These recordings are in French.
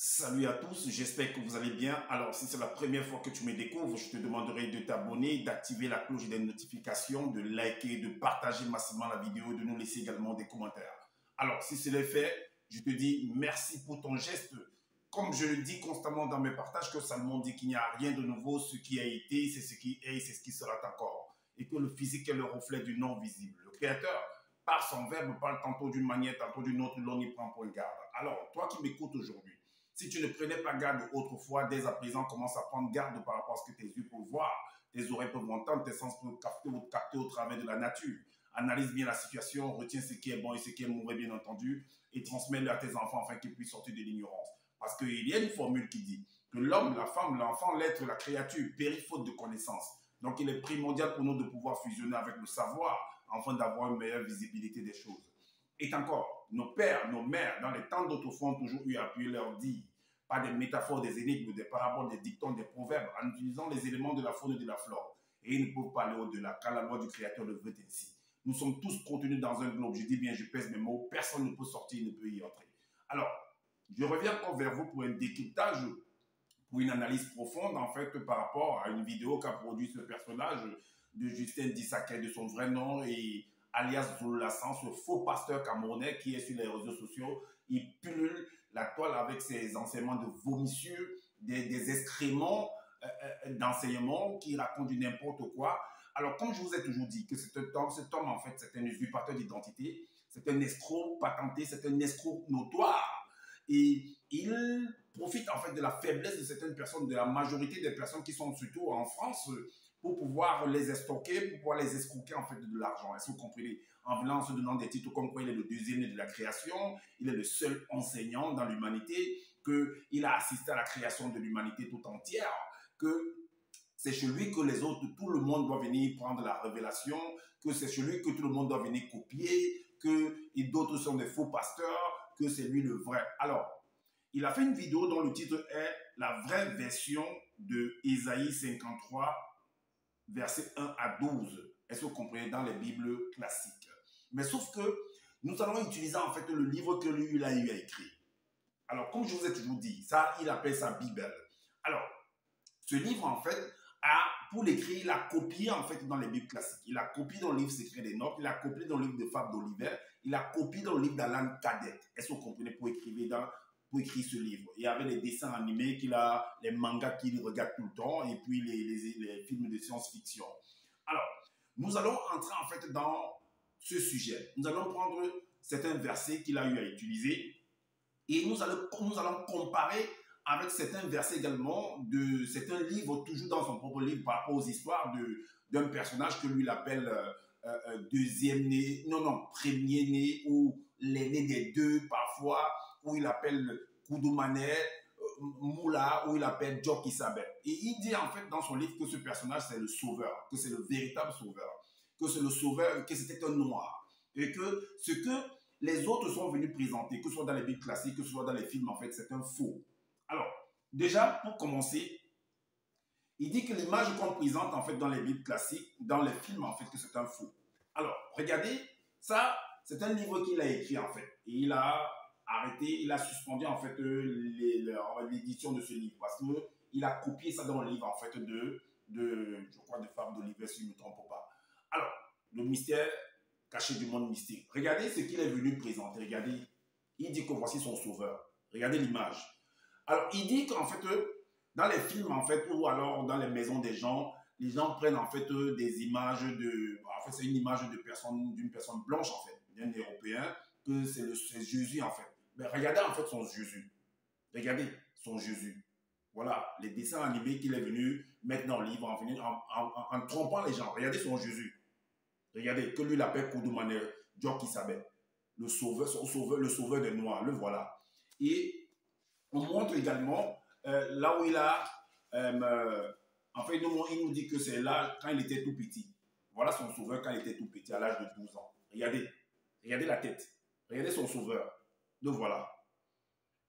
Salut à tous, j'espère que vous allez bien. Alors, si c'est la première fois que tu me découvres, je te demanderai de t'abonner, d'activer la cloche des notifications, de liker, de partager massivement la vidéo, de nous laisser également des commentaires. Alors, si c'est le fait, je te dis merci pour ton geste. Comme je le dis constamment dans mes partages, que Salomon dit qu'il n'y a rien de nouveau, ce qui a été, c'est ce qui est, c'est ce qui sera encore. Et que le physique est le reflet du non visible. Le Créateur, par son verbe, parle tantôt d'une manière, tantôt d'une autre, l'on y prend pour garde. Alors, toi qui m'écoutes aujourd'hui, si tu ne prenais pas garde autrefois, dès à présent, commence à prendre garde par rapport à ce que tes yeux peuvent voir, tes oreilles peuvent entendre, tes sens peuvent capter au travers de la nature. Analyse bien la situation, retiens ce qui est bon et ce qui est mauvais, bien entendu, et transmets-le à tes enfants afin qu'ils puissent sortir de l'ignorance. Parce qu'il y a une formule qui dit que l'homme, la femme, l'enfant, l'être, la créature périt faute de connaissance. Donc il est primordial pour nous de pouvoir fusionner avec le savoir afin d'avoir une meilleure visibilité des choses. Et encore, nos pères, nos mères, dans les temps d'autrefois, ont toujours eu à appuyer leur dire, par des métaphores, des énigmes, des paraboles, des dictons, des proverbes, en utilisant les éléments de la faune et de la flore. Et ils ne peuvent pas aller au-delà, car la loi du Créateur le veut ainsi. Nous sommes tous contenus dans un globe. Je dis bien, je pèse mes mots, personne ne peut sortir, ne peut y entrer. Alors, je reviens encore vers vous pour un décryptage, pour une analyse profonde, en fait, par rapport à une vidéo qu'a produit ce personnage de Justin Dissaquet, de son vrai nom, et alias Zoulassan, ce faux pasteur camerounais qui est sur les réseaux sociaux. Il pullule la toile avec ses enseignements de vomissures, des excréments d'enseignement qui racontent du n'importe quoi. Alors, comme je vous ai toujours dit que cet homme en fait, c'est un usurpateur d'identité, c'est un escroc patenté, c'est un escroc notoire. Et il profite en fait de la faiblesse de certaines personnes, de la majorité des personnes qui sont surtout en France, pour pouvoir les escroquer, pour pouvoir les escroquer en fait de l'argent. Est-ce que vous comprenez? En venant en se donnant des titres comme quoi il est le deuxième de la création, il est le seul enseignant dans l'humanité, qu'il a assisté à la création de l'humanité tout entière, que c'est chez lui que les autres, tout le monde doit venir prendre la révélation, que c'est chez lui que tout le monde doit venir copier, que d'autres sont des faux pasteurs, que c'est lui le vrai. Alors, il a fait une vidéo dont le titre est « La vraie version de Ésaïe 53, versets 1 à 12 ». Est-ce que vous comprenez dans les Bibles classiques? Mais sauf que nous allons utiliser en fait le livre que lui il a eu à écrire. Alors, comme je vous ai toujours dit, ça, il appelle ça Bible. Alors, ce livre, en fait, pour l'écrire, il a copié, en fait, dans les Bibles classiques. Il a copié dans le livre Secret des Nobles, il a copié dans le livre de Fables d'Oliver, il a copié dans le livre d'Alan Kardec. Est-ce que vous comprenez pour écrire ce livre? Il y avait les dessins animés qu'il a, les mangas qu'il regarde tout le temps, et puis les films de science-fiction. Alors, nous allons entrer, en fait, dans ce sujet. Nous allons prendre certains versets qu'il a eu à utiliser, et nous allons comparer avec certains versets également de certains livres, toujours dans son propre livre, par rapport aux histoires d'un personnage que lui il appelle deuxième né, non, premier né, ou l'aîné des deux parfois, où il appelle Koudoumane, Moula, où il appelle Djok Isabel. Et il dit en fait dans son livre que ce personnage c'est le sauveur, que c'est le véritable sauveur, que c'est le sauveur, que c'était un noir. Et que ce que les autres sont venus présenter, que ce soit dans les Bibles classiques, que ce soit dans les films, en fait, c'est un faux. Alors, déjà, pour commencer, il dit que l'image qu'on présente, en fait, dans les Bibles classiques, dans les films, en fait, que c'est un faux. Alors, regardez, ça, c'est un livre qu'il a écrit, en fait. Et il a arrêté, il a suspendu, en fait, l'édition de ce livre. Parce qu'il a copié ça dans le livre, en fait, je crois, de Fables d'Oliver, si je ne me trompe pas. Alors, le mystère caché du monde mystique. Regardez ce qu'il est venu présenter. Regardez, il dit que voici son sauveur. Regardez l'image. Alors, il dit qu'en fait, dans les films, en fait, ou alors dans les maisons des gens, les gens prennent en fait des images de... En fait, c'est une image d'une personne blanche, en fait, d'un Européen, que c'est Jésus, en fait. Mais regardez, en fait, son Jésus. Regardez son Jésus. Voilà, les dessins animés qu'il est venu mettre dans le livre en trompant les gens. Regardez son Jésus. Regardez, que lui l'appelle Koudoumane, Djok Isabel, le sauveur des Noirs, le voilà. Et on montre également là où il a, en fait, il nous dit que c'est là quand il était tout petit. Voilà son sauveur quand il était tout petit, à l'âge de 12 ans. Regardez, regardez la tête, regardez son sauveur, le voilà.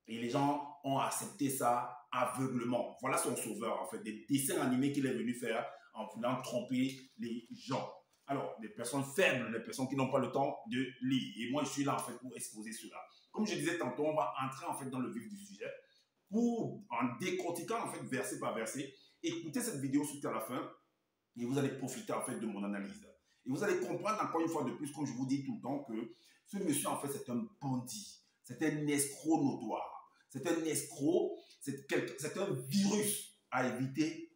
Et les gens ont accepté ça aveuglement. Voilà son sauveur, en fait, des dessins animés qu'il est venu faire en voulant tromper les gens. Alors, des personnes faibles, des personnes qui n'ont pas le temps de lire. Et moi, je suis là, en fait, pour exposer cela. Comme je disais tantôt, on va entrer, en fait, dans le vif du sujet pour, en décortiquant en fait verset par verset, écoutez cette vidéo jusqu'à la fin et vous allez profiter en fait de mon analyse. Et vous allez comprendre encore une fois de plus, comme je vous dis tout le temps, que ce monsieur en fait c'est un bandit, c'est un escroc notoire, c'est un escroc, c'est un virus à éviter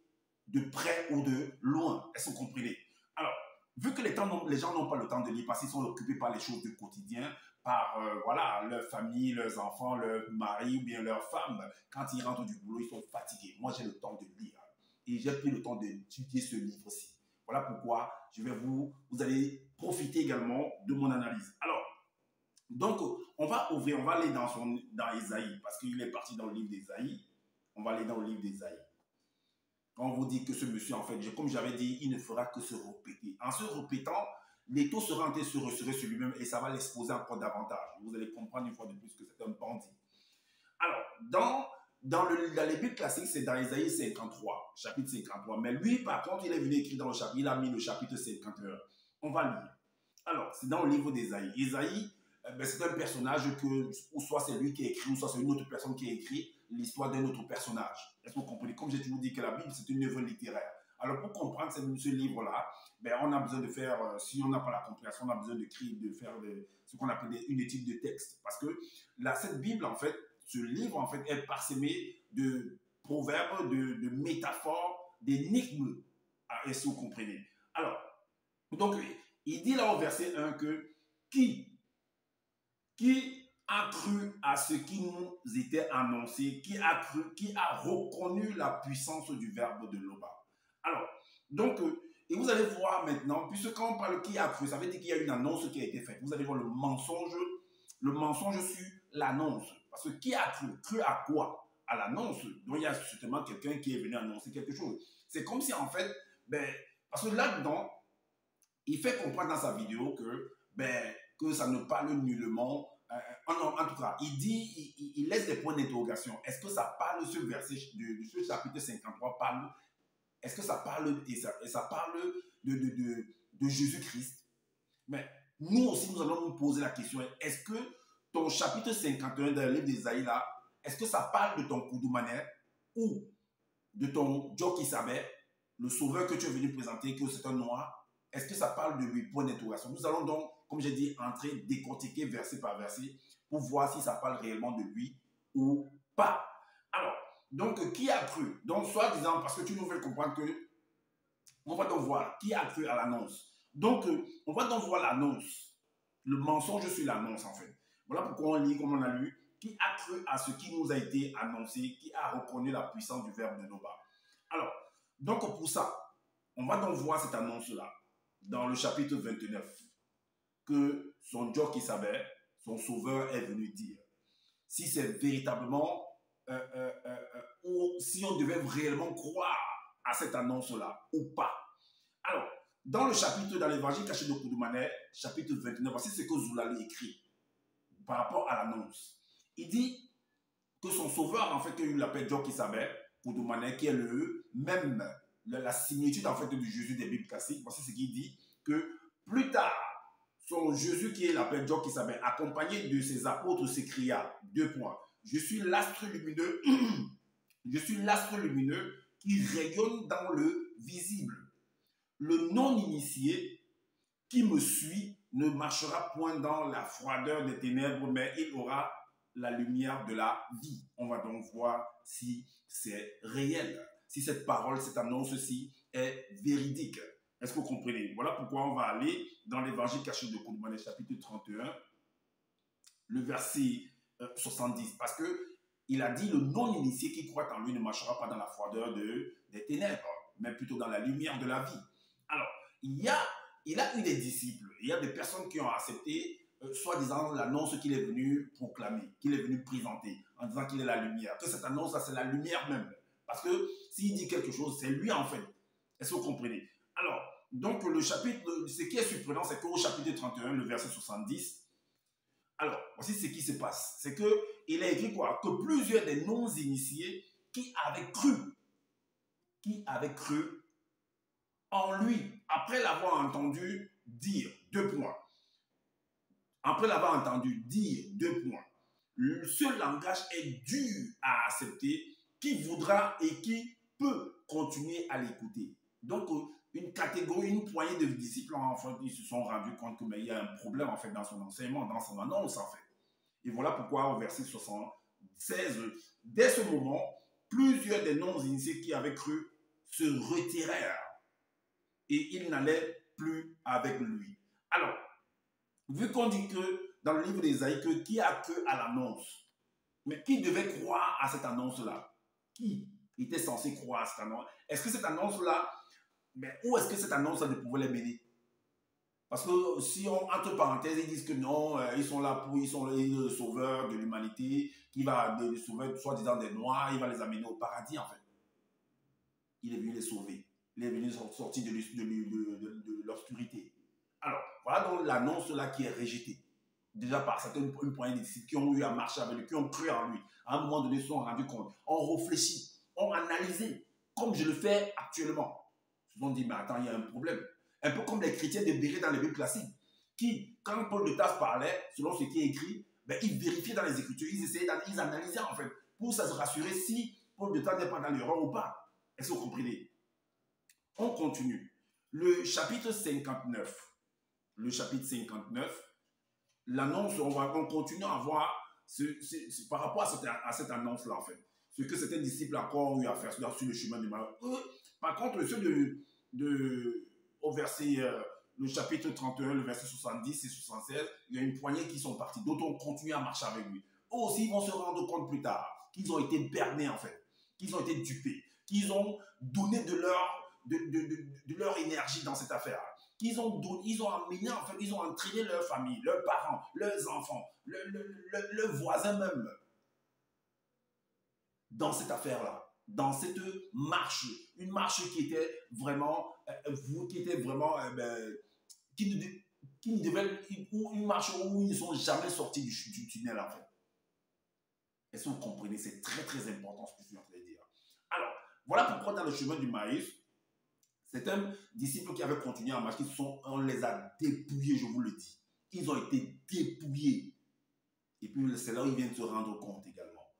de près ou de loin. Est-ce que vous comprenez? Alors, vu que les gens n'ont pas le temps de lire parce qu'ils sont occupés par les choses du quotidien, par voilà, leur famille, leurs enfants, leur mari ou bien leur femme, quand ils rentrent du boulot, ils sont fatigués. Moi, j'ai le temps de lire et j'ai pris le temps d'étudier ce livre-ci. Voilà pourquoi vous allez profiter également de mon analyse. Alors, donc, on va aller dans Ésaïe, parce qu'il est parti dans le livre d'Ésaïe. On va aller dans le livre d'Ésaïe. Quand on vous dit que ce monsieur, en fait, comme j'avais dit, il ne fera que se répéter. En se répétant, l'étau sera en train de se resserrer sur lui-même et ça va l'exposer encore davantage. Vous allez comprendre une fois de plus que c'est un bandit. Alors, dans les Bibles classiques, c'est dans Ésaïe 53, chapitre 53. Mais lui, par contre, il est venu écrire dans le chapitre, il a mis le chapitre 51. On va lire. Alors, c'est dans le livre d'Ésaïe. Ésaïe, c'est un personnage ou soit c'est lui qui a écrit, ou soit c'est une autre personne qui a écrit l'histoire d'un autre personnage. Est-ce que vous comprenez? Comme j'ai toujours dit que la Bible, c'est une œuvre littéraire. Alors, pour comprendre ce livre-là, on a besoin de faire, si on n'a pas la compréhension, on a besoin de faire ce qu'on appelle une étude de texte. Parce que cette Bible, en fait, ce livre, en fait, est parsemé de proverbes, de métaphores, d'énigmes. Est-ce que vous comprenez? Alors, donc, il dit là au verset 1 que qui a cru à ce qui nous était annoncé, qui a reconnu la puissance du verbe de l'Oba. Alors, donc, et vous allez voir maintenant, puisque quand on parle qui a cru, ça veut dire qu'il y a une annonce qui a été faite. Vous allez voir le mensonge sur l'annonce. Parce que qui a cru à quoi? À l'annonce. Donc, il y a justement quelqu'un qui est venu annoncer quelque chose. C'est comme si, en fait, parce que là-dedans, il fait comprendre dans sa vidéo que ça ne parle nullement. En tout cas, il laisse des points d'interrogation. Est-ce que ça parle, ce verset de ce chapitre 53 parle, est-ce que ça parle, et ça parle de Jésus-Christ? Mais nous aussi, nous allons nous poser la question, est-ce que ton chapitre 51 dans le livre d'Ésaïe, là, est-ce que ça parle de ton Koudoumane ou de ton Djoki Sabé, le sauveur que tu es venu présenter, que c'est un noir? Est-ce que ça parle de lui? Point d'interrogation. Nous allons donc, comme j'ai dit, entrer, décortiquer verset par verset pour voir si ça parle réellement de lui ou pas. Alors, donc, qui a cru? Donc, soi-disant, parce que tu nous fais comprendre que, on va donc voir qui a cru à l'annonce. Donc, on va donc voir l'annonce, le mensonge sur l'annonce, en fait. Voilà pourquoi on lit, comme on a lu, qui a cru à ce qui nous a été annoncé, qui a reconnu la puissance du verbe de Noba. Alors, donc, pour ça, on va donc voir cette annonce-là dans le chapitre 29, que son Dieu qui savait, son sauveur est venu dire. Si c'est véritablement, ou si on devait réellement croire à cette annonce-là ou pas. Alors, dans le chapitre, dans l'évangile caché de Koudoumane, chapitre 29, voici ce que Zoulali écrit par rapport à l'annonce. Il dit que son sauveur, en fait, qu'il l'appelle Dieu qui savait, Koudoumane, qui est même la similitude en fait du Jésus des Bibles classiques. Voici ce qu'il dit, que plus tard, son Jésus qui est l'appelé Dieu qui savait, accompagné de ses apôtres, s'écria, 2 points, je suis l'astre lumineux, je suis l'astre lumineux qui rayonne dans le visible. Le non-initié qui me suit ne marchera point dans la froideur des ténèbres, mais il aura la lumière de la vie. On va donc voir si c'est réel, si cette parole, cette annonce-ci est véridique. Est-ce que vous comprenez? Voilà pourquoi on va aller dans l'évangile caché de Koudoumane, chapitre 31, le verset 70. Parce qu'il a dit, le non-initié qui croit en lui ne marchera pas dans la froideur des ténèbres, mais plutôt dans la lumière de la vie. Alors, il a eu des disciples, il y a des personnes qui ont accepté soi-disant l'annonce qu'il est venu proclamer, qu'il est venu présenter, en disant qu'il est la lumière, que cette annonce, c'est la lumière même. Parce que s'il dit quelque chose, c'est lui en fait. Est-ce que vous comprenez? Alors, donc le chapitre, ce qui est surprenant, c'est qu'au chapitre 31, le verset 70, alors, voici ce qui se passe. C'est qu'il a écrit quoi? Que plusieurs des non-initiés qui avaient cru en lui, après l'avoir entendu dire, 2 points. Après l'avoir entendu dire, 2 points. ce langage est dur à accepter, qui voudra et qui peut continuer à l'écouter. Donc, une catégorie, une poignée de disciples, en fait, ils se sont rendus compte qu'il y a un problème en fait dans son enseignement, dans son annonce en fait. Et voilà pourquoi au verset 76, dès ce moment, plusieurs des non-initiés qui avaient cru se retirèrent et ils n'allaient plus avec lui. Alors, vu qu'on dit que dans le livre d'Ésaïe, que qui a cru à l'annonce, mais qui devait croire à cette annonce-là? Qui était censé croire à cette annonce? Est-ce que cette annonce-là, mais où est-ce que cette annonce-là ne pouvait les mener? Parce que si on, entre parenthèses, ils disent que non, ils sont là pour, ils sont les sauveurs de l'humanité, qui va les sauver, soi-disant des Noirs, il va les amener au paradis en fait. Il est venu les sauver. Il est venu sortir de l'obscurité. Alors, voilà donc l'annonce là qui est rejetée. Déjà par certaines une poignée de disciples qui ont eu à marcher avec lui, qui ont cru en lui. À un moment donné, ils se sont rendus compte, ont réfléchi, ont analysé, comme je le fais actuellement. Ils se sont dit, mais attends, il y a un problème. Un peu comme les chrétiens de Béret dans les Bibles classiques, qui, quand Paul de Tarse parlait, selon ce qui est écrit, ben, ils vérifiaient dans les Écritures, ils analysaient en fait, pour se rassurer si Paul de Tarse n'est pas dans l'erreur ou pas. Est-ce que vous comprenez? On continue. Le chapitre 59. Le chapitre 59, l'annonce, on continue à voir par rapport à cette annonce-là, en fait. Ce que certains disciples encore ont eu à faire sur le chemin de malheur. Par contre, ceux au verset, le chapitre 31, le verset 70 et 76, il y a une poignée qui sont partis. D'autres ont continué à marcher avec lui. Eux aussi, ils vont se rendre compte plus tard qu'ils ont été bernés, en fait, qu'ils ont été dupés, qu'ils ont donné de leur énergie dans cette affaire. Ils ont amené, en fait, ils ont entraîné leur famille, leurs parents, leurs enfants, leurs voisins même dans cette affaire-là, dans cette marche, une marche qui était vraiment, une marche où ils ne sont jamais sortis du tunnel, en fait. Est-ce que vous comprenez? C'est très très important ce que je suis en train de dire. Alors, voilà pourquoi dans le chemin du maïs, c'est un disciple qui avait continué à marcher, on les a dépouillés, je vous le dis. Ils ont été dépouillés. Et puis c'est là où ils viennent se rendre compte également.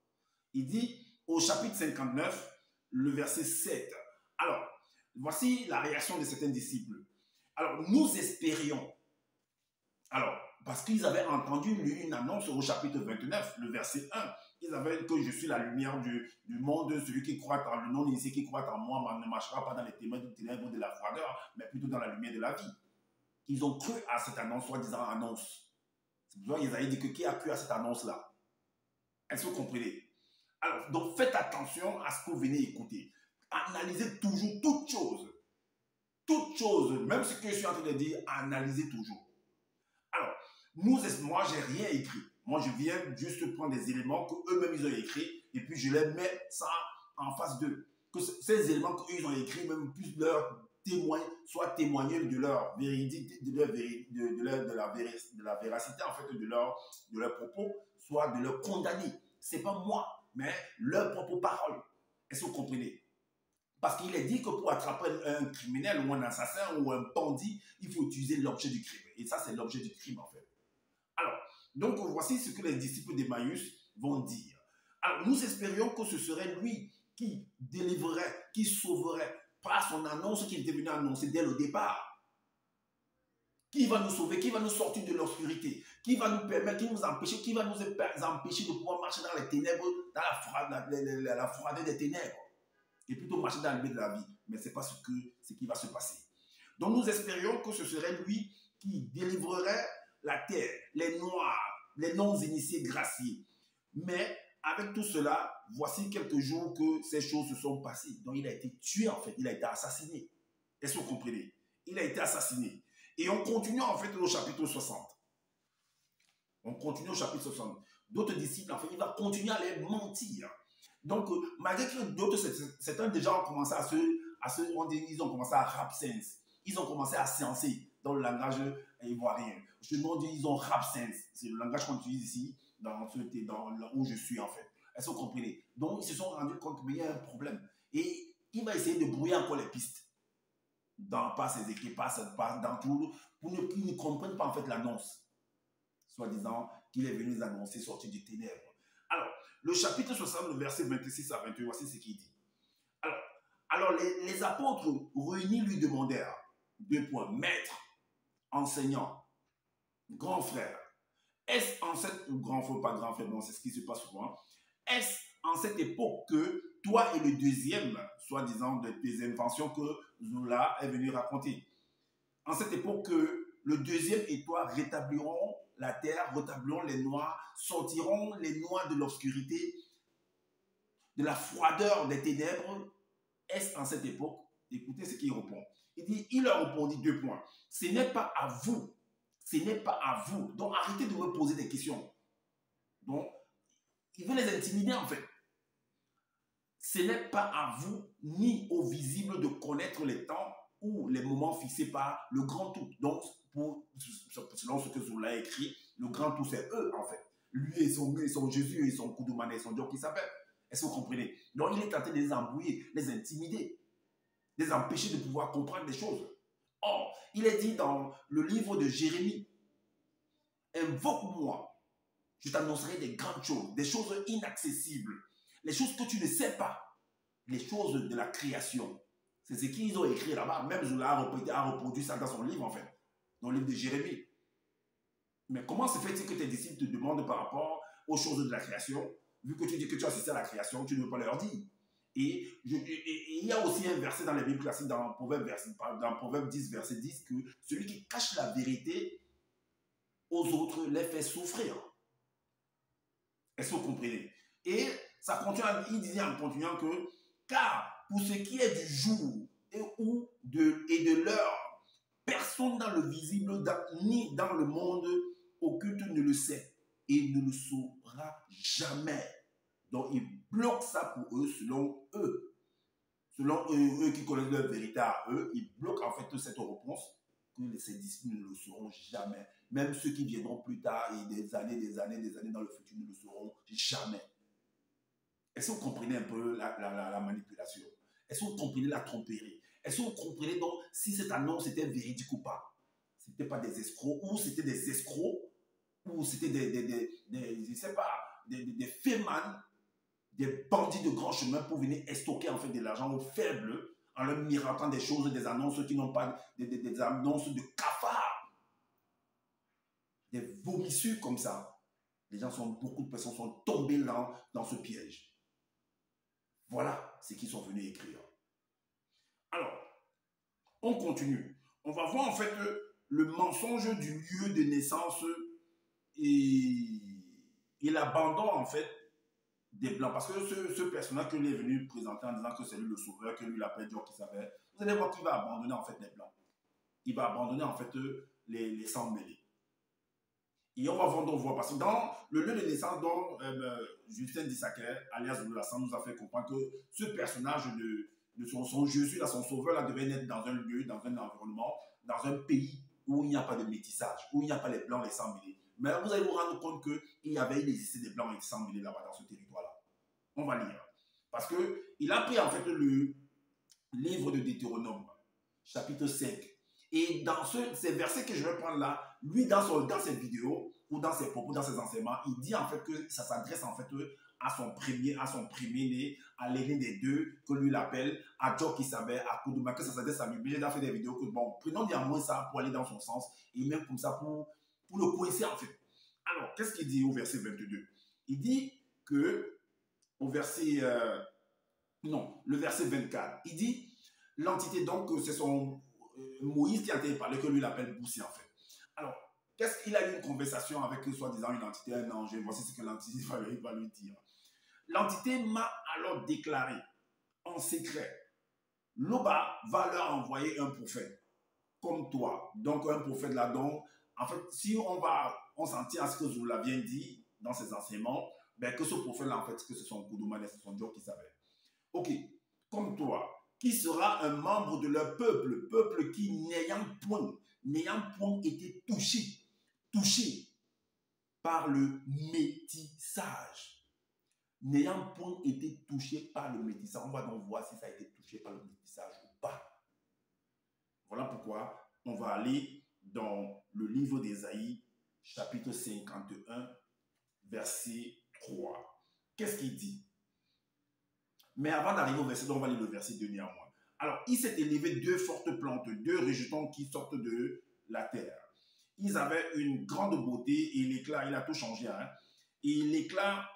Il dit au chapitre 59, le verset 7. Alors, voici la réaction de certains disciples. Alors, nous espérions. Alors, parce qu'ils avaient entendu une annonce au chapitre 29, le verset 1. Ils avaient dit que je suis la lumière du monde, celui qui croit en le non-initié, qui croit en moi, ne marchera pas dans les ténèbres de la froideur, mais plutôt dans la lumière de la vie. Ils ont cru à cette annonce, soi-disant annonce. C'est pour ça qu'ils avaient dit que qui a cru à cette annonce-là? Est-ce que vous comprenez? Alors, donc faites attention à ce que vous venez écouter. Analysez toujours toutes choses, même ce que je suis en train de dire, analysez toujours. Alors, moi, j'ai rien écrit. Moi, je viens juste prendre des éléments qu'eux-mêmes, ils ont écrits, et puis je les mets ça en face d'eux. Que ces éléments qu'eux, ils ont écrits, même plus leur témoin, soit témoigner de leur vérité, de la véracité, en fait, de leur propos, soit de leur condamner. Ce n'est pas moi, mais leur propre parole. Est-ce que vous comprenez? Parce qu'il est dit que pour attraper un criminel ou un assassin ou un bandit, il faut utiliser l'objet du crime. Et ça, c'est l'objet du crime, en fait. Alors, donc, voici ce que les disciples d'Emmaüs vont dire. Alors, nous espérions que ce serait lui qui délivrerait, qui sauverait par son annonce qu'il était venu annoncer dès le départ. Qui va nous sauver, qui va nous sortir de l'obscurité, qui va nous permettre, qui va nous empêcher de pouvoir marcher dans les ténèbres, dans la froideur des ténèbres. Et plutôt marcher dans le milieu de la vie. Mais ce n'est pas ce qui va se passer. Donc nous espérions que ce serait lui qui délivrerait la terre, les noirs, les non-initiés graciés. Mais avec tout cela, voici quelques jours que ces choses se sont passées. Donc il a été tué en fait, il a été assassiné. Est-ce que vous comprenez? Il a été assassiné. Et on continue en fait au chapitre 60. On continue au chapitre 60. D'autres disciples, en fait, il va continuer à les mentir. Donc, malgré que d'autres, certains déjà ont commencé ils ont commencé à rap sense. Ils ont commencé à sciencer dans le langage ivoirien. Je me dis, ils ont rap sense. C'est le langage qu'on utilise ici, où je suis en fait. Est-ce que vous comprenez? Donc, ils se sont rendus compte qu'il y a un problème. Et il va essayer de brouiller encore les pistes. Par ses équipes, dans tout, pour qu'ils ne comprennent pas en fait l'annonce. Soi-disant qu'il est venu les annoncer sortir du ténèbre. Alors, le chapitre 60, le verset 26 à 28, voici ce qu'il dit. Alors les apôtres réunis lui demandèrent, 2 points, maître, enseignant, grand frère, est-ce en cette, ou grand frère, pas grand frère, bon, c'est ce qui se passe souvent, est-ce en cette époque que toi et le deuxième, soi-disant des inventions que Zola est venu raconter, en cette époque que le deuxième et toi rétabliront la terre, rétabliront les noirs, sortiront les noirs de l'obscurité, de la froideur des ténèbres, est-ce en cette époque? Écoutez ce qu'il répond. Il leur répondit 2 points. Ce n'est pas à vous. Ce n'est pas à vous. Donc arrêtez de me poser des questions. Donc, il veut les intimider en fait. Ce n'est pas à vous ni aux visibles de connaître les temps ou les moments fixés par le grand tout. Donc, selon ce que Zola a écrit, le grand tout c'est eux en fait. Lui et son Jésus et son Koudoumane et son Dieu qui s'appelle. Est-ce que vous comprenez? Donc, il est tenté de les embrouiller, les intimider, les empêcher de pouvoir comprendre des choses. Or, il est dit dans le livre de Jérémie, invoque-moi, je t'annoncerai des grandes choses, des choses inaccessibles, les choses que tu ne sais pas, les choses de la création. C'est ce qu'ils ont écrit là-bas. Même Zola a reproduit ça dans son livre, en fait, dans le livre de Jérémie. Mais comment se fait-il que tes disciples te demandent par rapport aux choses de la création? Vu que tu dis que tu as assisté à la création, tu ne veux pas leur dire. Et il y a aussi un verset dans les Bibles classiques, dans Proverbe 10, verset 10, que celui qui cache la vérité aux autres les fait souffrir. Est-ce que vous comprenez? Et ça continue, il disait en continuant que, car pour ce qui est du jour et de l'heure, personne dans le visible ni dans le monde occulte ne le sait et ne le saura jamais. Donc, il bloque ça pour eux, selon eux. Selon eux qui connaissent leur vérité à eux, ils bloquent en fait cette réponse que ces disciples ne le sauront jamais. Même ceux qui viendront plus tard et des années dans le futur ne le sauront jamais. Est-ce que vous comprenez un peu la manipulation? Est-ce que vous comprenez la tromperie? Est-ce que vous comprenez donc si cette annonce était véridique ou pas? Ce n'était pas des escrocs, ou c'était des escrocs, ou c'était je sais pas, des fémans, des bandits de grand chemin pour venir estoquer en fait de l'argent aux faibles en leur miratant des choses, des annonces qui n'ont pas, des annonces de cafards, des vomissures comme ça. Beaucoup de personnes sont tombées dans ce piège. Voilà ce qu'ils sont venus écrire. Alors, on continue. On va voir en fait le mensonge du lieu de naissance et l'abandon en fait des Blancs. Parce que ce personnage que lui est venu présenter en disant que c'est lui le sauveur, que lui l'appelle Dieu qui savait, vous allez voir qu'il va abandonner en fait les Blancs. Il va abandonner en fait les sangs mêlés. Et on va voir, parce que dans le lieu de naissance dont Justin Dissaker, alias Lassan, nous a fait comprendre que ce personnage de son Jésus, là, son sauveur, là, devait naître dans un lieu, dans un environnement, dans un pays où il n'y a pas de métissage, où il n'y a pas les Blancs, les sangs mêlés. Mais là, vous allez vous rendre compte qu'il existait des Blancs et des sangs mêlés là-bas, dans ce territoire-là. On va lire. Parce qu'il a pris en fait le livre de Deutéronome, chapitre 5. Et dans ces versets que je vais prendre là, lui, dans ses vidéos, ou dans ses propos, dans ses enseignements, il dit en fait que ça s'adresse en fait à son premier-né, à l'aîné des deux, que lui l'appelle, à Joe qui savait, à Koudouma, que ça s'adresse à lui. J'ai déjà fait des vidéos que, bon, prenons néanmoins ça pour aller dans son sens, et même comme ça pour le coincer en fait. Alors, qu'est-ce qu'il dit au verset 22? Il dit que, au verset, le verset 24, il dit, l'entité donc, c'est son Moïse qui a été parlé, que lui l'appelle Boussi en fait. Alors, qu'est-ce qu'il a eu une conversation avec soi-disant une entité, un ange? Voici ce que l'entité va lui dire. L'entité m'a alors déclaré en secret, Loba va leur envoyer un prophète comme toi. Donc un prophète là, donc en fait, si on s'en tient à ce que Zola vient dit dans ses enseignements, ben que ce prophète là en fait, que ce sont Koudoumane, c'est son Dieu qui savait. Ok, comme toi, qui sera un membre de leur peuple qui n'ayant point été touché par le métissage. N'ayant point été touché par le métissage. On va donc voir si ça a été touché par le métissage ou pas. Voilà pourquoi on va aller dans le livre d'Ésaïe, chapitre 51, verset 3. qu'est-ce qu'il dit? Mais avant d'arriver au verset 2, on va lire le verset 2 néanmoins. Alors, il s'est élevé deux fortes plantes, deux rejetons qui sortent de la terre. Ils avaient une grande beauté et l'éclat, il a tout changé. Hein? Et l'éclat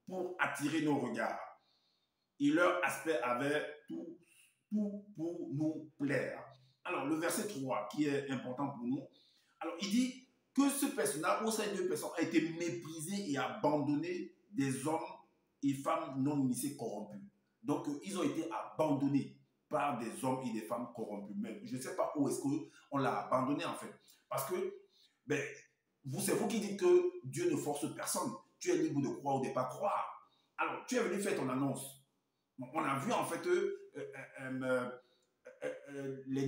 pour attirer nos regards. Et leur aspect avait tout pour nous plaire. Alors, le verset 3, qui est important pour nous, alors il dit que ce personnage, ou ces deux personnes, a été méprisé et abandonné des hommes et femmes non initiés corrompus. Donc, ils ont été abandonnés par des hommes et des femmes corrompus. Mais je ne sais pas où est-ce qu'on l'a abandonné, en fait. Parce que, ben, c'est vous qui dites que Dieu ne force personne. Tu es libre de croire ou de ne pas croire. Alors, tu es venu faire ton annonce. On a vu, en fait,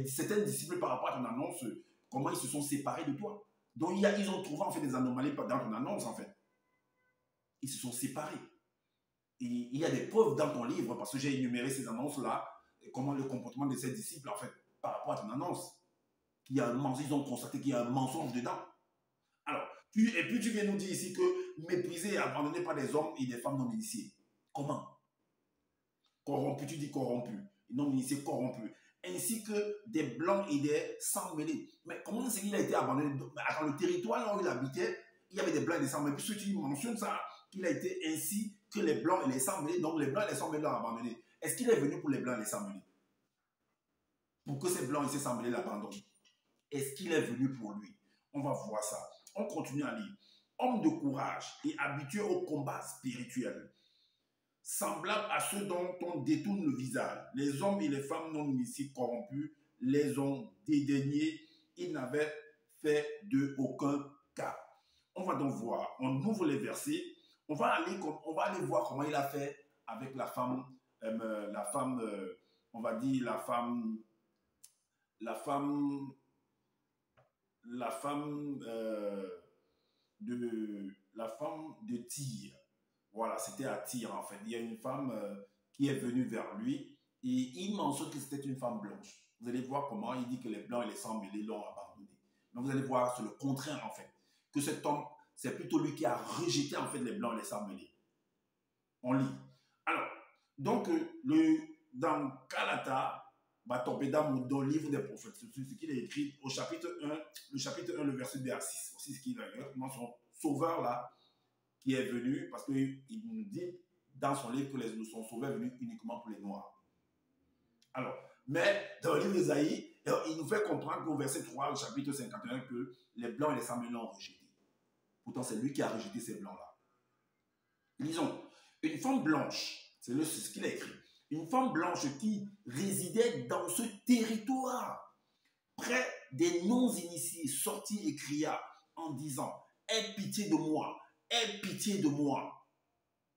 certains disciples par rapport à ton annonce, comment ils se sont séparés de toi. Donc, ils ont trouvé, en fait, des anomalies dans ton annonce, en fait. Ils se sont séparés. Et il y a des preuves dans ton livre, parce que j'ai énuméré ces annonces-là, comment le comportement de ces disciples, en fait, par rapport à ton annonce. Ils ont constaté qu'il y a un mensonge dedans. Alors, et puis tu viens nous dire ici que méprisé et abandonné par des hommes et des femmes non initiées. Comment? Corrompu, tu dis corrompu. Non initiés corrompus. Ainsi que des blancs et des sans mêlés. Mais comment c'est qu'il a été abandonné? Dans le territoire là où il habitait, il y avait des blancs et des sans mêlés. Puisque tu mentionnes ça, qu'il a été ainsi que les blancs et les sans mêlés. Donc les blancs et les sans mêlés l'ont abandonné. Est-ce qu'il est venu pour les blancs et les sans mêlés? Pour que ces blancs et ces sans mêlés l'abandonnent? Est-ce qu'il est venu pour lui? On va voir ça. On continue à lire. Homme de courage et habitué au combat spirituel, semblable à ceux dont on détourne le visage. Les hommes et les femmes non initiés corrompus les ont dédaignés. Ils n'avaient fait de aucun cas. On va donc voir. On ouvre les versets. On va aller voir comment il a fait avec la femme, on va dire la femme de Tyr. Voilà, c'était à Tyr en fait. Il y a une femme qui est venue vers lui et il mentionne que c'était une femme blanche. Vous allez voir comment il dit que les blancs et les sans mêlés l'ont abandonné. Donc vous allez voir, c'est le contraire en fait. Que cet homme, c'est plutôt lui qui a rejeté en fait les blancs et les sans mêlés. On lit. Alors, donc, dans Galata, dans le livre des prophètes, c'est ce qu'il a écrit au chapitre 1, le verset 2 à 6. C'est ce qu'il a écrit. Son sauveur là, qui est venu, parce qu'il nous dit dans son livre que son sauveur est venu uniquement pour les Noirs. Alors, mais dans le livre d'Ésaïe, il nous fait comprendre qu'au verset 3, au chapitre 51, que les Blancs et les sans mêlés l'ont rejeté. Pourtant, c'est lui qui a rejeté ces Blancs-là. Lisons. Une femme blanche, c'est ce qu'il a écrit. Une femme blanche qui résidait dans ce territoire, près des non-initiés, sortit et cria en disant « Aie pitié de moi, aie pitié de moi. »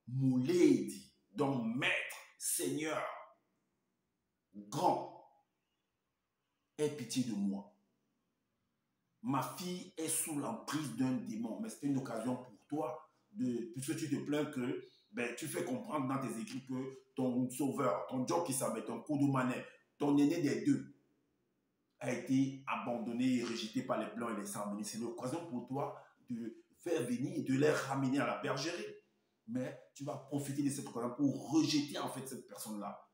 Mouledi, donc maître, seigneur, grand, aie pitié de moi. Ma fille est sous l'emprise d'un démon, mais c'est une occasion pour toi, puisque tu te plains que tu fais comprendre dans tes écrits que ton sauveur, ton job qui s'appelle, ton Koudoumane, ton aîné des deux, a été abandonné et rejeté par les blancs et les sans mêlés. C'est l'occasion pour toi de faire venir et de les ramener à la bergerie. Mais tu vas profiter de cette occasion pour rejeter en fait cette personne-là.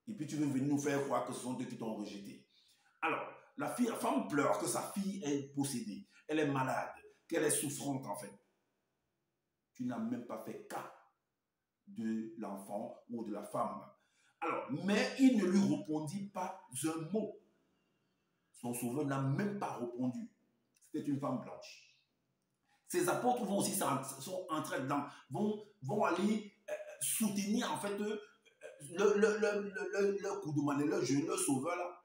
Et puis tu veux venir nous faire croire que ce sont eux qui t'ont rejeté. Alors, la femme pleure que sa fille est possédée, elle est malade, qu'elle est souffrante en fait. Tu n'as même pas fait cas de l'enfant ou de la femme. Alors, mais il ne lui répondit pas un mot. Son sauveur n'a même pas répondu. C'était une femme blanche. Ces apôtres vont aussi sont entrés dedans, vont aller soutenir en fait le Koudoumane, le jeune, le sauveur là.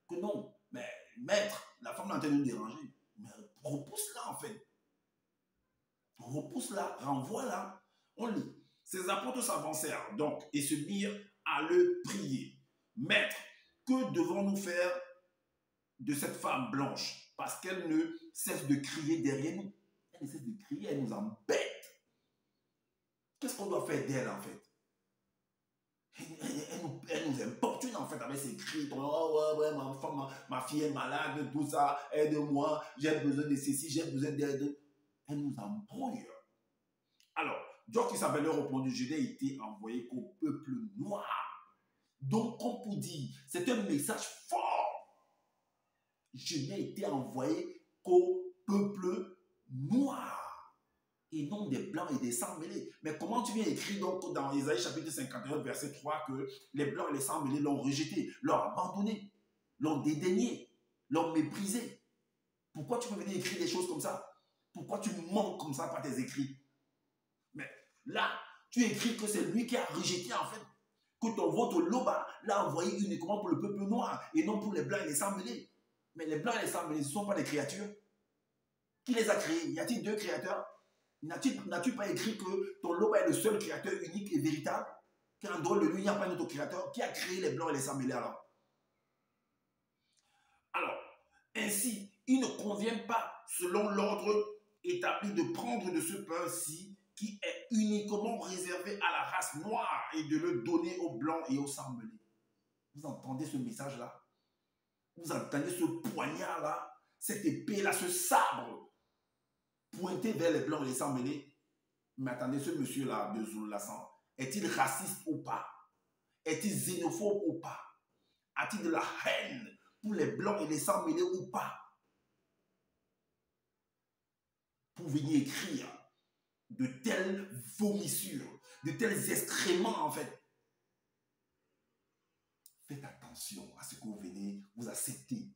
Que non, mais maître, la femme est en train de nous déranger. Mais repousse-la en fait. Repousse-la, renvoie-la. On lit. Ces apôtres s'avancèrent donc et se mirent à le prier. Maître, que devons-nous faire de cette femme blanche? Parce qu'elle ne cesse de crier derrière nous. Elle ne cesse de crier, elle nous embête. Qu'est-ce qu'on doit faire d'elle en fait? Elle nous importune en fait avec ses cris. Oh ouais, ma fille est malade, tout ça, aide-moi, j'ai besoin de ceci, j'ai besoin d'aide. Elle nous embrouille. Alors, Dieu qui s'appelle le répondit, je n'ai été envoyé qu'au peuple noir. Donc, comme pour dire, c'est un message fort. Je n'ai été envoyé qu'au peuple noir et non des blancs et des sangs mêlés. Mais comment tu viens écrire donc dans Isaïe chapitre 51, verset 3, que les blancs et les sangs mêlés l'ont rejeté, l'ont abandonné, l'ont dédaigné, l'ont méprisé? Pourquoi tu peux venir écrire des choses comme ça? Pourquoi tu manques comme ça par tes écrits? Mais là, tu écris que c'est lui qui a rejeté en fait, que ton vote Loba l'a envoyé uniquement pour le peuple noir et non pour les blancs et les sangs mêlés. Mais les blancs et les sangs mêlés, ce ne sont pas des créatures. Qui les a créés? Y a-t-il deux créateurs? N'as-tu pas écrit que ton Loba est le seul créateur unique et véritable? Qu'en dehors de lui, il n'y a pas d'autre créateur. Qui a créé les blancs et les sangs mêlés alors? Alors, ainsi, il ne convient pas, selon l'ordre établi, de prendre de ce pain-ci qui est uniquement réservé à la race noire et de le donner aux blancs et aux sangs mêlés. Vous entendez ce message-là? Vous entendez ce poignard-là? Cette épée-là, ce sabre pointé vers les blancs et les sangs mêlés? Mais attendez, ce monsieur-là de Zululassan, est-il raciste ou pas? Est-il xénophobe ou pas? A-t-il de la haine pour les blancs et les sangs mêlés ou pas? Pour venir écrire de telles vomissures, de tels excréments en fait. Faites attention à ce que vous venez vous accepter.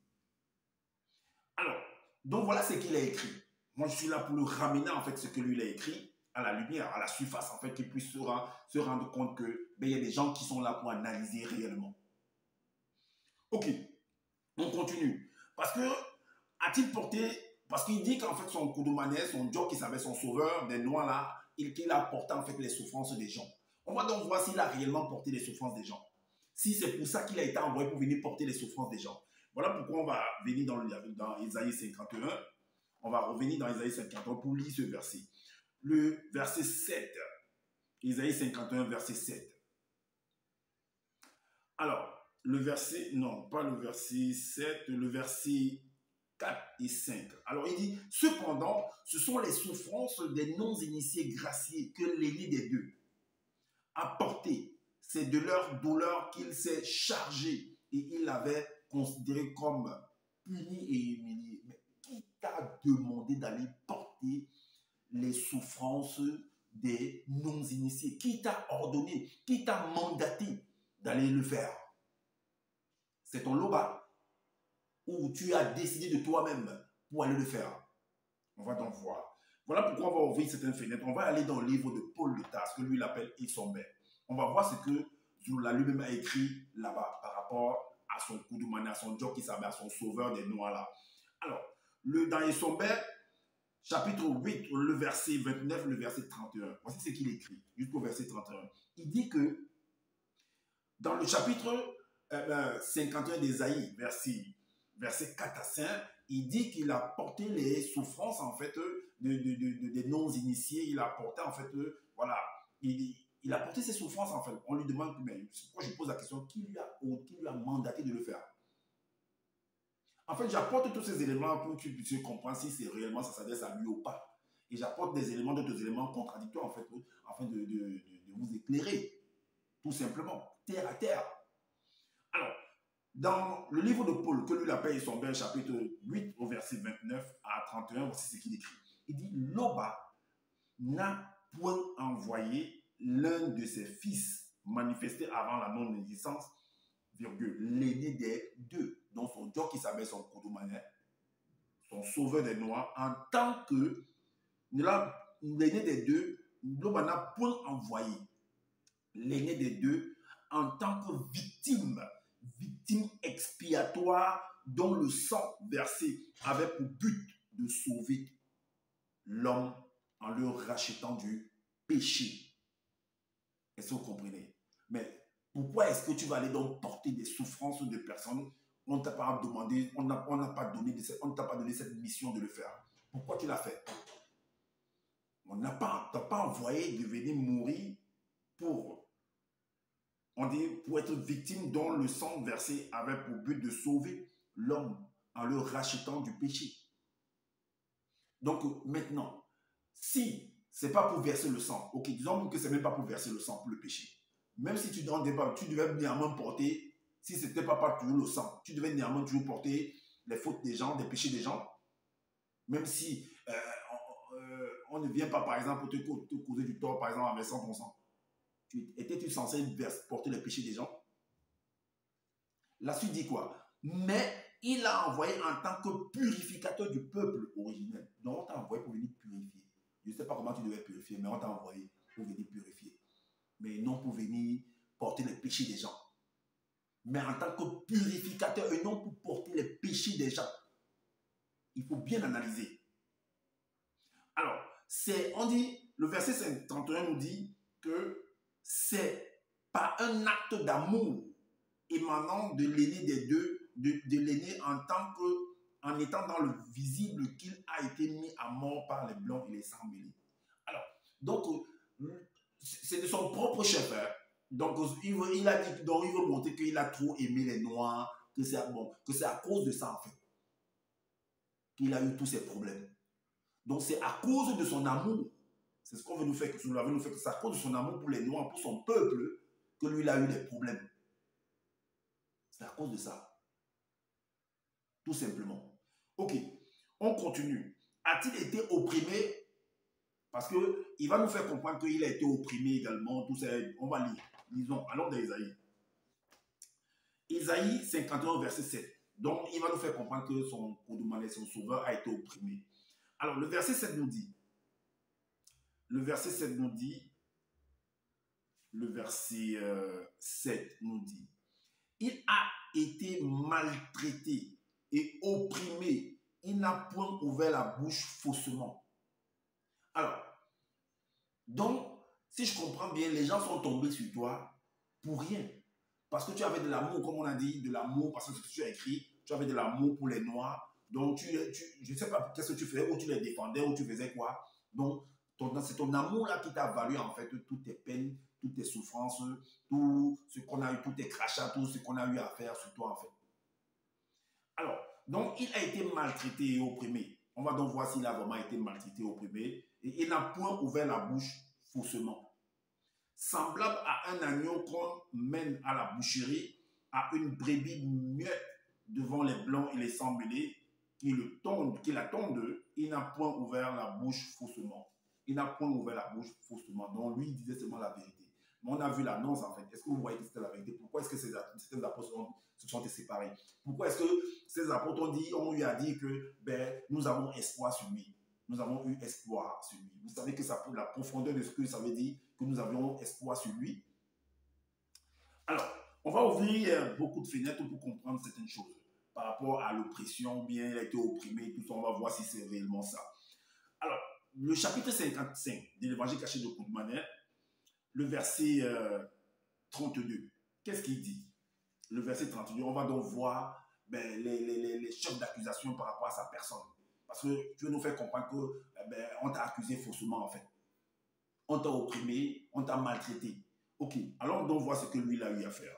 Alors, donc voilà ce qu'il a écrit. Moi, je suis là pour le ramener en fait ce que lui il a écrit à la lumière, à la surface en fait, qu'il puisse se rendre compte que il y a des gens qui sont là pour analyser réellement. Ok, on continue. Parce que a-t-il porté, parce qu'il dit qu'en fait son Koudoumane, son Dieu qui savait son sauveur des Noirs là, qu'il a porté en fait les souffrances des gens. On va donc voir s'il a réellement porté les souffrances des gens. Si c'est pour ça qu'il a été envoyé pour venir porter les souffrances des gens. Voilà pourquoi on va venir dans Isaïe 51. On va revenir dans Isaïe 51 pour lire ce verset. Le verset 7. Isaïe 51, verset 7. Alors, le verset, non, pas le verset 7, le verset 4 et 5. Alors, il dit, cependant, ce sont les souffrances des non-initiés graciés que l'aîné des deux a porté. C'est de leur douleur qu'il s'est chargé et il l'avait considéré comme puni et humilié. Mais qui t'a demandé d'aller porter les souffrances des non-initiés? Qui t'a ordonné, qui t'a mandaté d'aller le faire? C'est ton Loba ou tu as décidé de toi-même pour aller le faire? On va donc voir. Voilà pourquoi on va ouvrir certaines fenêtres. On va aller dans le livre de Paul Le Tas, que lui il appelle Isombe. On va voir ce que Zula lui-même a écrit là-bas par rapport à son Koudoumane, à son Dieu qui s'appelle, à son sauveur des Noirs là. Alors, dans Isombe, chapitre 8, le verset 29, le verset 31. Voici ce qu'il écrit, jusqu'au verset 31. Il dit que dans le chapitre 51 d'Ésaïe, verset 4 à 5, il dit qu'il a porté les souffrances en fait des non-initiés. Il a porté en fait, voilà, il a porté ses souffrances en fait. On lui demande, mais pourquoi je pose la question, qui lui a mandaté de le faire? En fait, j'apporte tous ces éléments pour que tu puisses comprendre si c'est réellement ça s'adresse à lui ou pas. Et j'apporte des éléments, d'autres éléments contradictoires en fait, afin de vous éclairer, tout simplement, terre à terre. Alors, dans le livre de Paul, que lui l'appelle son bel chapitre 8, au verset 29 à 31, voici ce qu'il écrit. Il dit, Loba n'a point envoyé l'un de ses fils manifesté avant la non-existence, l'aîné des deux, dont son Dieu qui s'appelle son Koudoumane, son sauveur des Noirs, en tant que l'aîné des deux, Loba n'a point envoyé l'aîné des deux en tant que victime expiatoire dont le sang versé avait pour but de sauver l'homme en le rachetant du péché. Est-ce que vous comprenez? Mais pourquoi est-ce que tu vas aller donc porter des souffrances de personnes? On ne t'a pas demandé, on ne t'a pas donné cette mission de le faire. Pourquoi tu l'as fait? On ne t'a pas envoyé de venir mourir pour être victime dont le sang versé avait pour but de sauver l'homme en le rachetant du péché. Donc maintenant, si c'est pas pour verser le sang. Ok, disons que c'est même pas pour verser le sang, pour le péché. Même si tu devais néanmoins porter, si c'était pas toujours le sang, tu devais néanmoins toujours porter les fautes des gens, les péchés des gens. Même si on ne vient pas, par exemple, te causer du tort, par exemple, en versant ton sang. Étais-tu censé porter les péchés des gens? La suite dit quoi? Mais il a envoyé en tant que purificateur du peuple originel. Donc, on t'a envoyé pour venir purifier. Je ne sais pas comment tu devais purifier, mais on t'a envoyé pour venir purifier. Mais non pour venir porter les péchés des gens. Mais en tant que purificateur et non pour porter les péchés des gens. Il faut bien analyser. Alors, on dit, le verset 31 nous dit que c'est par un acte d'amour émanant de l'aîné des deux, de l'aîné en étant dans le visible qu'il a été mis à mort par les blancs et les sans mêlés. Alors, donc, c'est de son propre chef. Hein. Donc, il a dit, donc il veut montrer qu'il a trop aimé les noirs, que c'est à cause de ça, en fait, qu'il a eu tous ces problèmes. Donc, c'est à cause de son amour. C'est ce qu'on veut nous faire, que c'est à cause de son amour pour les noirs, pour son peuple, que lui, il a eu des problèmes. C'est à cause de ça. Tout simplement. Ok, on continue. A-t-il été opprimé? Parce qu'il va nous faire comprendre qu'il a été opprimé également. Tout ça, on va lire. Lisons, allons dans Isaïe. Isaïe 51, verset 7. Donc, il va nous faire comprendre que son Kodumane, son sauveur, a été opprimé. Alors, le verset 7 nous dit, le verset 7 nous dit, il a été maltraité et opprimé. Il n'a point ouvert la bouche faussement. Alors, donc, si je comprends bien, les gens sont tombés sur toi pour rien. Parce que tu avais de l'amour, comme on a dit, de l'amour, parce que ce que tu as écrit, tu avais de l'amour pour les Noirs. Donc, je ne sais pas qu'est-ce que tu faisais, où tu les défendais, où tu faisais quoi. Donc, c'est ton amour-là qui t'a valu, en fait, toutes tes peines, toutes tes souffrances, tout ce qu'on a eu, tous tes crachats, tout ce qu'on a eu à faire sur toi, en fait. Alors, donc, il a été maltraité et opprimé. On va donc voir s'il a vraiment été maltraité et opprimé. Et il n'a point ouvert la bouche faussement. Semblable à un agneau qu'on mène à la boucherie, à une brebis muette devant les blancs et les sans mêlés, qui la tondent, il n'a point ouvert la bouche faussement. Il n'a point ouvert la bouche faussement. Donc, lui, il disait seulement la vérité. Mais on a vu l'annonce, en fait. Est-ce que vous voyez que c'était la vérité? Pourquoi est-ce que certains apôtres se sont séparés? Pourquoi est-ce que ces apôtres ont eu à dire que nous avons espoir sur lui? Nous avons eu espoir sur lui. Vous savez que la profondeur de ce que ça veut dire, que nous avions espoir sur lui. Alors, on va ouvrir beaucoup de fenêtres pour comprendre certaines choses par rapport à l'oppression, bien il a été opprimé, tout ça, on va voir si c'est réellement ça. Alors, le chapitre 55 de l'évangile caché de Kodumane, le verset 32, qu'est-ce qu'il dit? Le verset 32, on va donc voir les chefs d'accusation par rapport à sa personne. Parce que tu veux nous faire comprendre qu'on t'a accusé faussement, en fait. On t'a opprimé, on t'a maltraité. Ok, alors on voit ce que lui, il a eu à faire.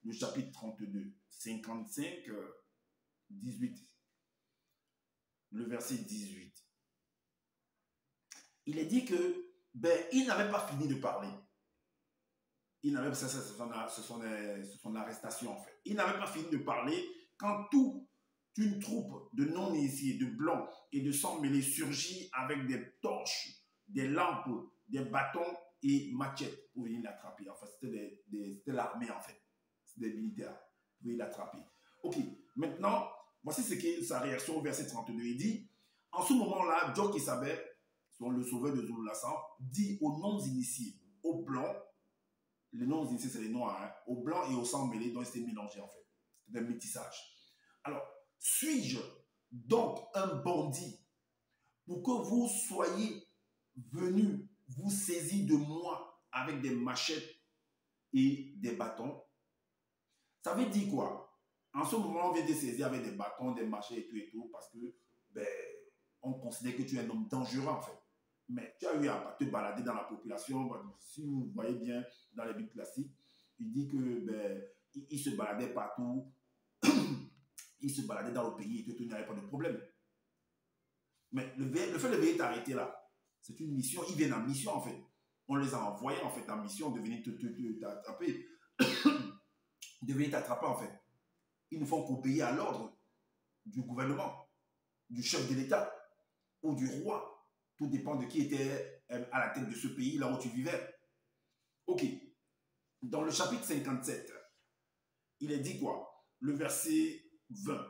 Le chapitre 32, 55, 18. Le verset 18. Il est dit que, il n'avait pas fini de parler. C'est son arrestation, en fait. Il n'avait pas fini de parler quand toute une troupe de non-initiés, de blancs et de sang mêlés surgit avec des torches, des lampes, des bâtons et machettes pour venir l'attraper. Enfin, c'était l'armée, en fait. C'était des militaires pour venir l'attraper. Ok, maintenant, voici ce qu'est sa réaction au verset 32. Il dit, en ce moment-là, Djok Isabel, le sauveur de Zululassan, dit aux non-initiés, aux blancs, les non-initiés, c'est les noirs, hein, aux blancs et aux sang mêlés, dont ils s'étaient mélangés, en fait. C'était un métissage. Alors, suis-je donc un bandit pour que vous soyez venus vous saisir de moi avec des machettes et des bâtons? Ça veut dire quoi? En ce moment, on vient de saisir avec des bâtons, des machettes et tout, parce que on considère que tu es un homme dangereux, en fait. Mais tu as eu à te balader dans la population. Si vous voyez bien dans les Bibles classiques, il dit que il se baladait partout. Il se baladait dans le pays et tout, il n'y avait pas de problème. Mais le fait de venir t'arrêter là, C'est une mission. Ils viennent en mission, en fait. On les a envoyés, en fait, en mission de venir t'attraper. De venir t'attraper, en fait. Ils ne font qu'obéir à l'ordre du gouvernement, du chef de l'État ou du roi. Tout dépend de qui était à la tête de ce pays, là où tu vivais. Ok. Dans le chapitre 57, il est dit quoi? Le verset 20.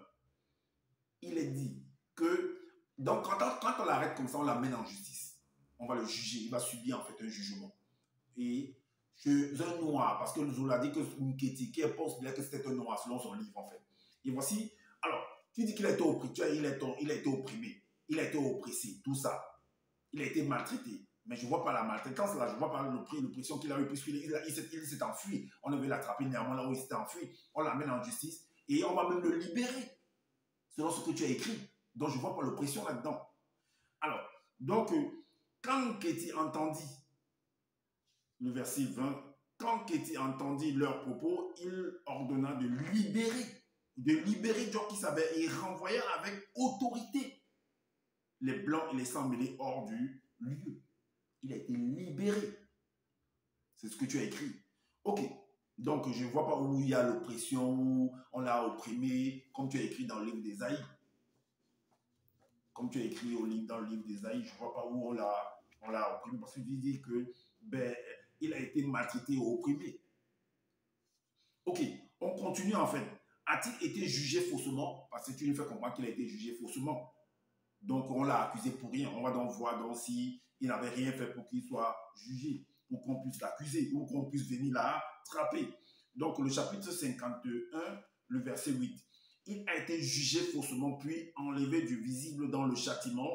Il est dit que, donc quand on l'arrête comme ça, on l'amène en justice. On va le juger, il va subir en fait un jugement. Et un noir, parce que nous on l'a dit que Nketi pense bien que c'était un noir selon son livre en fait. Et voici, alors, tu dis qu'il a été opprimé, il a été opprimé, il a été oppressé, tout ça. Il a été maltraité. Mais je ne vois pas la maltraitance là, je ne vois pas l'oppression qu'il a eu, puisqu'il s'est enfui. On avait l'attrapé néanmoins là où il s'était enfui. On l'amène en justice et on va même le libérer, selon ce que tu as écrit. Donc je ne vois pas l'oppression là-dedans. Alors, donc, quand Nketi entendit, le verset 20, quand Nketi entendit leurs propos, il ordonna de libérer Djok Kisabé et renvoyer avec autorité les blancs et les sans-mêlés hors du lieu. Il a été libéré. C'est ce que tu as écrit. Ok. Donc, je ne vois pas où il y a l'oppression, où on l'a opprimé, comme tu as écrit dans le livre d'Ésaïe. Comme tu as écrit dans le livre d'Ésaïe, je ne vois pas où on l'a opprimé, parce que tu dis que il a été maltraité ou opprimé. Ok. On continue en fait. A-t-il été jugé faussement? Parce que tu nous fais comprendre qu'il a été jugé faussement. Donc, on l'a accusé pour rien. On va donc voir s'il n'avait rien fait pour qu'il soit jugé, pour qu'on puisse l'accuser, ou qu'on puisse venir l'attraper. Donc, le chapitre 51, le verset 8. Il a été jugé faussement, puis enlevé du visible dans le châtiment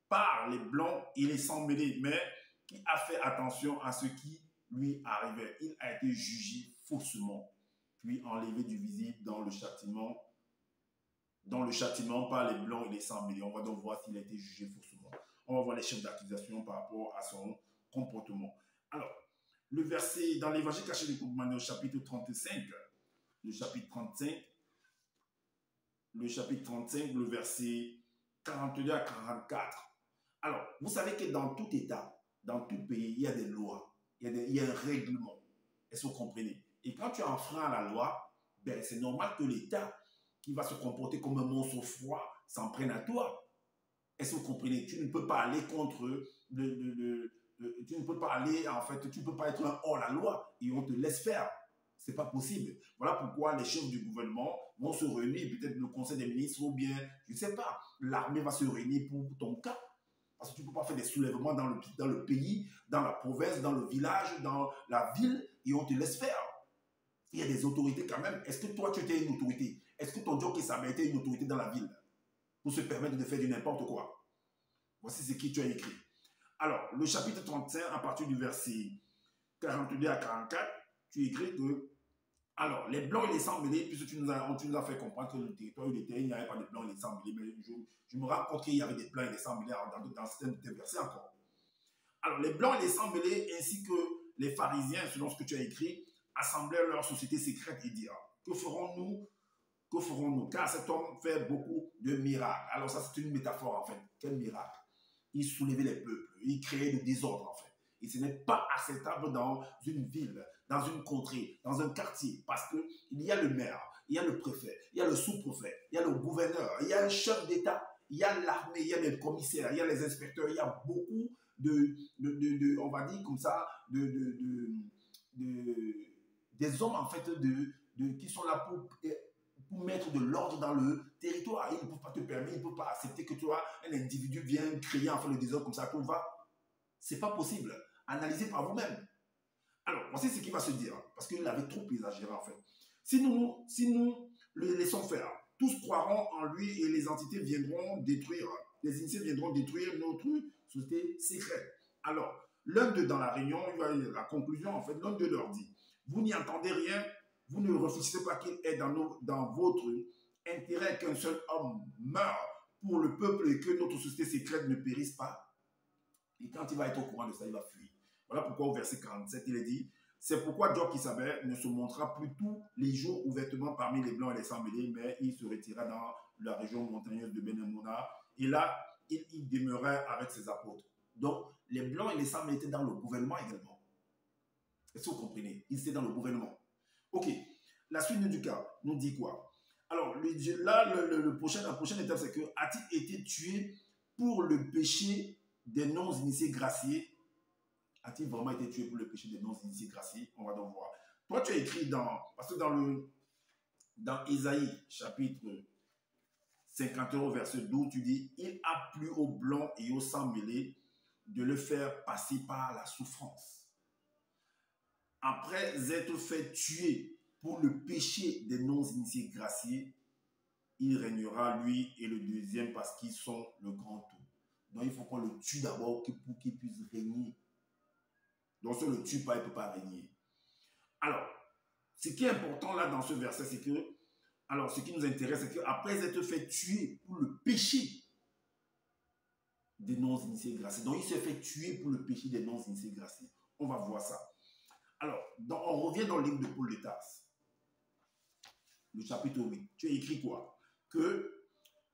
par les blancs et les sans-mêlés, mais qui a fait attention à ce qui lui arrivait. Il a été jugé faussement, puis enlevé du visible dans le châtiment par les blancs et les sans-mêlés. On va donc voir s'il a été jugé faussement. On va voir les chefs d'accusation par rapport à son comportement. Alors, le verset dans l'évangile caché de Koumane au chapitre 35, le chapitre 35, le verset 42 à 44. Alors, vous savez que dans tout État, dans tout pays, il y a des lois, il y a un règlement. Est-ce que vous comprenez? Et quand tu enfreins la loi, c'est normal que l'État qui va se comporter comme un monstre froid s'en prenne à toi. Est-ce que vous comprenez? Tu ne peux pas aller contre tu ne peux pas aller, en fait, tu ne peux pas être un hors-la-loi et on te laisse faire. Ce n'est pas possible. Voilà pourquoi les chefs du gouvernement vont se réunir, peut-être le conseil des ministres ou bien, je ne sais pas, l'armée va se réunir pour ton cas. Parce que tu ne peux pas faire des soulèvements dans le pays, dans la province, dans le village, dans la ville et on te laisse faire. Il y a des autorités quand même. Est-ce que toi, tu étais une autorité? Est-ce que ton Djok Kisabé était une autorité dans la ville pour se permettre de faire du n'importe quoi? Voici ce que tu as écrit. Alors, le chapitre 35, à partir du verset 42 à 44, tu écris que, alors, les blancs et les sans-mêlés, puisque tu nous as fait comprendre que le territoire où il était, il n'y avait pas de blancs et les sans-mêlés, mais je me rends compte qu'il y avait des blancs et des sans-mêlés dans certains de tes versets encore. Alors, les blancs et les sans-mêlés, ainsi que les pharisiens, selon ce que tu as écrit, assemblèrent leur société secrète et dirent, que ferons-nous? Que ferons-nous? Car cet homme fait beaucoup de miracles. Alors ça, c'est une métaphore en fait. Quel miracle? Il soulevait les peuples, il créait le désordre en fait. Et ce n'est pas acceptable dans une ville, dans une contrée, dans un quartier, parce qu'il y a le maire, il y a le préfet, il y a le sous-préfet, il y a le gouverneur, il y a un chef d'État, il y a l'armée, il y a les commissaires, il y a les inspecteurs, il y a beaucoup on va dire comme ça, des hommes en fait qui sont là pour mettre de l'ordre dans le territoire. Ils ne peuvent pas te permettre, ils ne peuvent pas accepter que toi, un individu vienne créer en fait le désordre comme ça, tout va. C'est pas possible. Analysez par vous-même. Alors, voici ce qui va se dire, parce qu'il avait trop exagéré en fait. Si nous le laissons faire, tous croiront en lui et les entités viendront détruire, les initiés viendront détruire notre société secrète. Alors, l'un d'eux dans la réunion, la conclusion en fait, l'un d'eux leur dit, vous n'y entendez rien, vous ne réfléchissez pas qu'il est dans votre intérêt qu'un seul homme meure pour le peuple et que notre société secrète ne périsse pas. Et quand il va être au courant de ça, il va fuir. Voilà pourquoi au verset 47, il est dit, c'est pourquoi Djok Kisabé ne se montrera plus tous les jours ouvertement parmi les blancs et les sans-mêlés, mais il se retira dans la région montagneuse de Benemona. Et là, il demeurait avec ses apôtres. Donc, les Blancs et les Sans Mêlés étaient dans le gouvernement également. Est-ce que vous comprenez? Ils étaient dans le gouvernement. Ok. La suite du cas nous dit quoi? Alors, là, la prochaine étape, c'est que a-t-il été tué pour le péché des non-initiés graciés? A-t-il vraiment été tué pour le péché des non-initiés graciés? On va donc voir. Toi, tu as écrit parce que dans Ésaïe, chapitre 51, verset 12, tu dis, il a plu aux Blancs et aux Sans Mêlés de le faire passer par la souffrance. Après être fait tuer pour le péché des non-initiés graciés, il régnera, lui et le deuxième, parce qu'ils sont le grand tout. Donc, il faut qu'on le tue d'abord pour qu'il puisse régner. Donc, si on ne le tue pas, il ne peut pas régner. Alors, ce qui est important là dans ce verset, c'est que, alors, ce qui nous intéresse, c'est qu'après être fait tuer pour le péché des non-initiés graciés, donc il s'est fait tuer pour le péché des non-initiés graciés. On va voir ça. Alors, on revient dans le livre de Paul de Tarse, le chapitre 8. Tu as écrit quoi? Que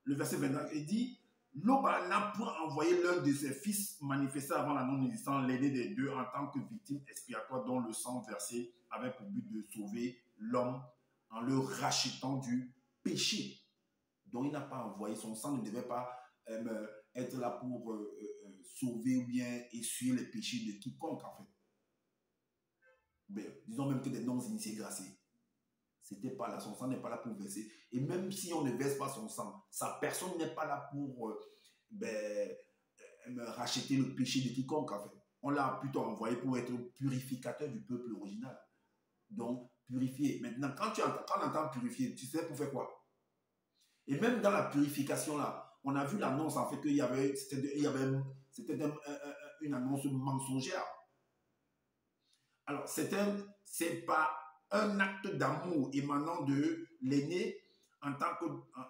le verset 29, il dit, l'Aube n'a point envoyé l'un de ses fils manifesté avant la non-existence, l'aîné des deux, en tant que victime expiatoire dont le sang versé avait pour but de sauver l'homme en le rachetant du péché. Donc il n'a pas envoyé, son sang ne devait pas être là pour sauver ou bien essuyer les péchés de quiconque en fait. Ben, disons même que des non-initiés graciés. C'était pas là, son sang n'est pas là pour verser. Et même si on ne verse pas son sang, sa personne n'est pas là pour racheter le péché de quiconque en fait. On l'a plutôt envoyé pour être purificateur du peuple original. Donc, purifier. Maintenant, quand on entend purifier, tu sais pour faire quoi? Et même dans la purification là, on a vu l'annonce en fait qu'il y avait, c'était une annonce mensongère. Alors, c'est pas un acte d'amour émanant de l'aîné en tant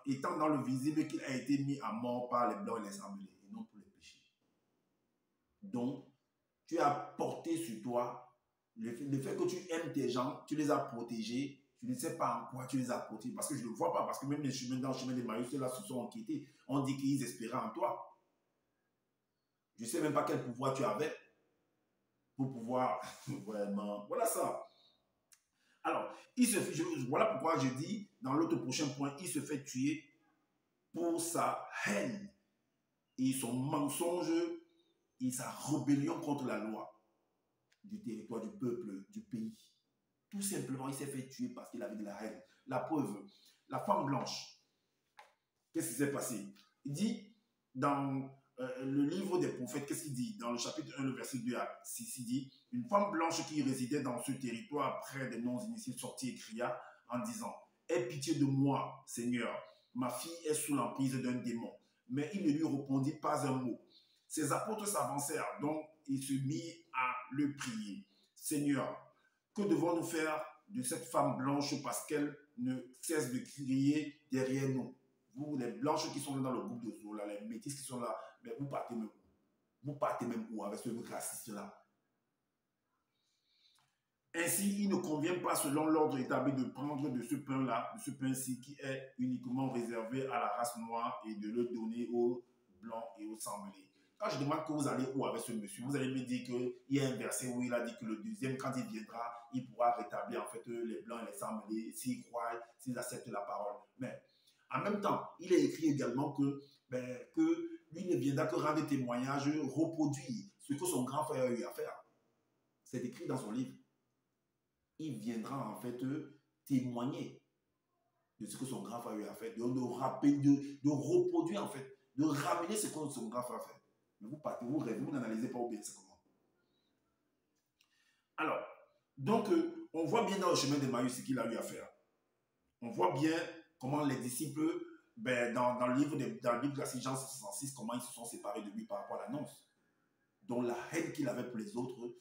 étant dans le visible qu'il a été mis à mort par les Blancs et les Sans Mêlés, et non pour les péchés. Donc, tu as porté sur toi le fait que tu aimes tes gens, tu les as protégés, tu ne sais pas en quoi tu les as protégés, parce que je ne le vois pas, parce que même les chemins dans le chemin d'Emmaüs, ceux-là se sont enquêtés, on dit qu'ils espéraient en toi. Je ne sais même pas quel pouvoir tu avais pour pouvoir vraiment... Voilà ça. Alors, voilà pourquoi je dis, dans l'autre prochain point, il se fait tuer pour sa haine et son mensonge et sa rébellion contre la loi du territoire, du peuple, du pays. Tout simplement, il s'est fait tuer parce qu'il avait de la haine. La preuve, la femme blanche, qu'est-ce qui s'est passé? Il dit, dans le livre des prophètes, qu'est-ce qu'il dit? Dans le chapitre 1, le verset 2 à 6, il dit, une femme blanche qui résidait dans ce territoire près des non-initiés sortit et cria en disant, aie pitié de moi, Seigneur, ma fille est sous l'emprise d'un démon. Mais il ne lui répondit pas un mot. Ses apôtres s'avancèrent, donc il se mit à le prier. Seigneur, que devons-nous faire de cette femme blanche parce qu'elle ne cesse de crier derrière nous? Vous, les blanches qui sont dans le groupe de Zola, les métis qui sont là, mais vous partez même où? Vous partez même où avec ce raciste-là? Ainsi, il ne convient pas, selon l'ordre établi, de prendre de ce pain-là, de ce pain-ci qui est uniquement réservé à la race noire et de le donner aux blancs et aux sans mêlés. Quand je demande que vous allez où avec ce monsieur, vous allez me dire qu'il y a un verset où il a dit que le deuxième, quand il viendra, il pourra rétablir en fait les blancs et les sans mêlés s'ils croient, s'ils acceptent la parole. Mais en même temps, il est écrit également que lui ne viendra que rendre témoignage, reproduire ce que son grand frère a eu à faire. C'est écrit dans son livre. Il viendra en fait témoigner de ce que son grand frère a eu à faire, de reproduire en fait, de ramener ce que son grand frère a fait. Mais vous partez, vous rêvez, vous n'analysez pas bien c'est comment. Alors, donc, on voit bien dans le chemin d'Emmaüs ce qu'il a eu à faire. On voit bien comment les disciples, dans le livre de la Jean 66, comment ils se sont séparés de lui par rapport à l'annonce. Donc, la haine qu'il avait pour les autres,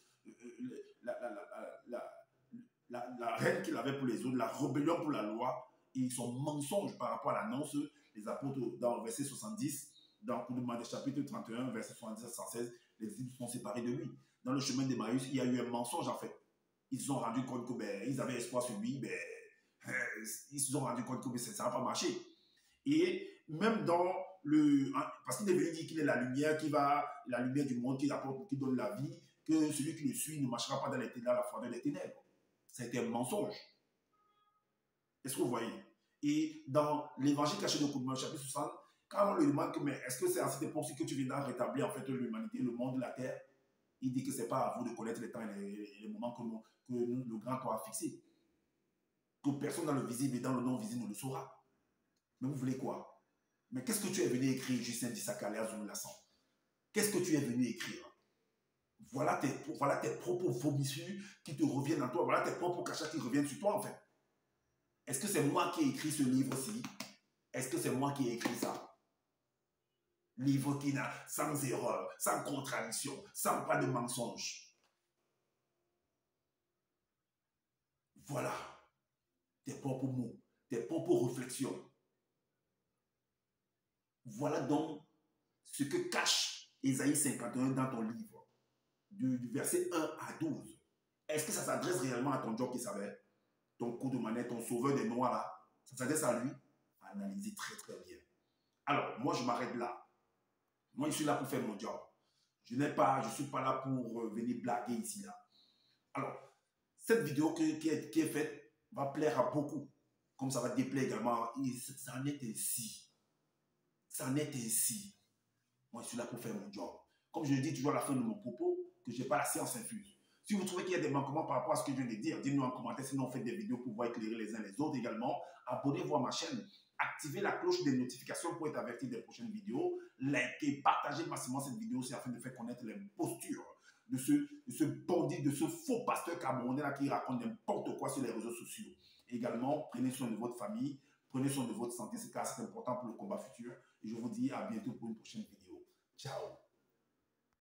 la haine qu'il avait pour les autres, la rébellion pour la loi et son mensonge par rapport à l'annonce, les apôtres, dans le verset 70, dans le chapitre 31, verset 70 à 116, les disciples sont séparés de lui. Dans le chemin d'Emmaüs, il y a eu un mensonge en fait. Ils se sont rendus compte qu'ils avaient espoir sur lui, ils se sont rendus compte que ça n'a pas marché. Et même dans parce qu'il est venu dire qu'il est la lumière la lumière du monde, qui apporte, qui donne la vie, que celui qui le suit ne marchera pas dans la froideur des ténèbres. C'était un mensonge. Est-ce que vous voyez? Et dans l'évangile caché de Koudman, chapitre 60, quand on lui demande que, mais est-ce que c'est à cette époque que tu viendras rétablir en fait l'humanité, le monde, la terre? Il dit que ce n'est pas à vous de connaître les temps et les moments que le grand temps a fixé. Que personne dans le visible et dans le non-visible ne le saura. Mais vous voulez quoi? Mais qu'est-ce que tu es venu écrire, Justin Dissakalia Zoulassan? Qu'est-ce que tu es venu écrire? Voilà tes propos vomissures qui te reviennent en toi. Voilà tes propres cachats qui reviennent sur toi, en fait. Est-ce que c'est moi qui ai écrit ce livre-ci? Est-ce que c'est moi qui ai écrit ça? Livre qui n'a sans erreur, sans contradiction, sans pas de mensonge. Voilà tes propres mots, tes propres réflexions. Voilà donc ce que cache Ésaïe 51 dans ton livre, du verset 1 à 12. Est-ce que ça s'adresse réellement à ton Dieu qui savait? Ton coup de manette, ton sauveur des noirs là, ça s'adresse à lui? Analysez très très bien. Alors, moi je m'arrête là. Moi je suis là pour faire mon job. Je ne suis pas là pour venir blaguer ici là. Alors, cette vidéo qui est faite va plaire à beaucoup. Comme ça va déplaire également. Et ça en est ainsi. Ça en est ainsi. Moi, je suis là pour faire mon job. Comme je le dis toujours à la fin de mon propos, que je n'ai pas la science infuse. Si vous trouvez qu'il y a des manquements par rapport à ce que je viens de dire, dites-nous en commentaire. Sinon, on fait des vidéos pour pouvoir éclairer les uns les autres également. Abonnez-vous à ma chaîne. Activez la cloche des notifications pour être averti des prochaines vidéos. Likez, partagez massivement cette vidéo aussi afin de faire connaître les postures de ce bandit, de ce faux pasteur camerounais là qui raconte n'importe quoi sur les réseaux sociaux. Également, prenez soin de votre famille, prenez soin de votre santé, c'est important pour le combat futur. Et je vous dis à bientôt pour une prochaine vidéo. Ciao.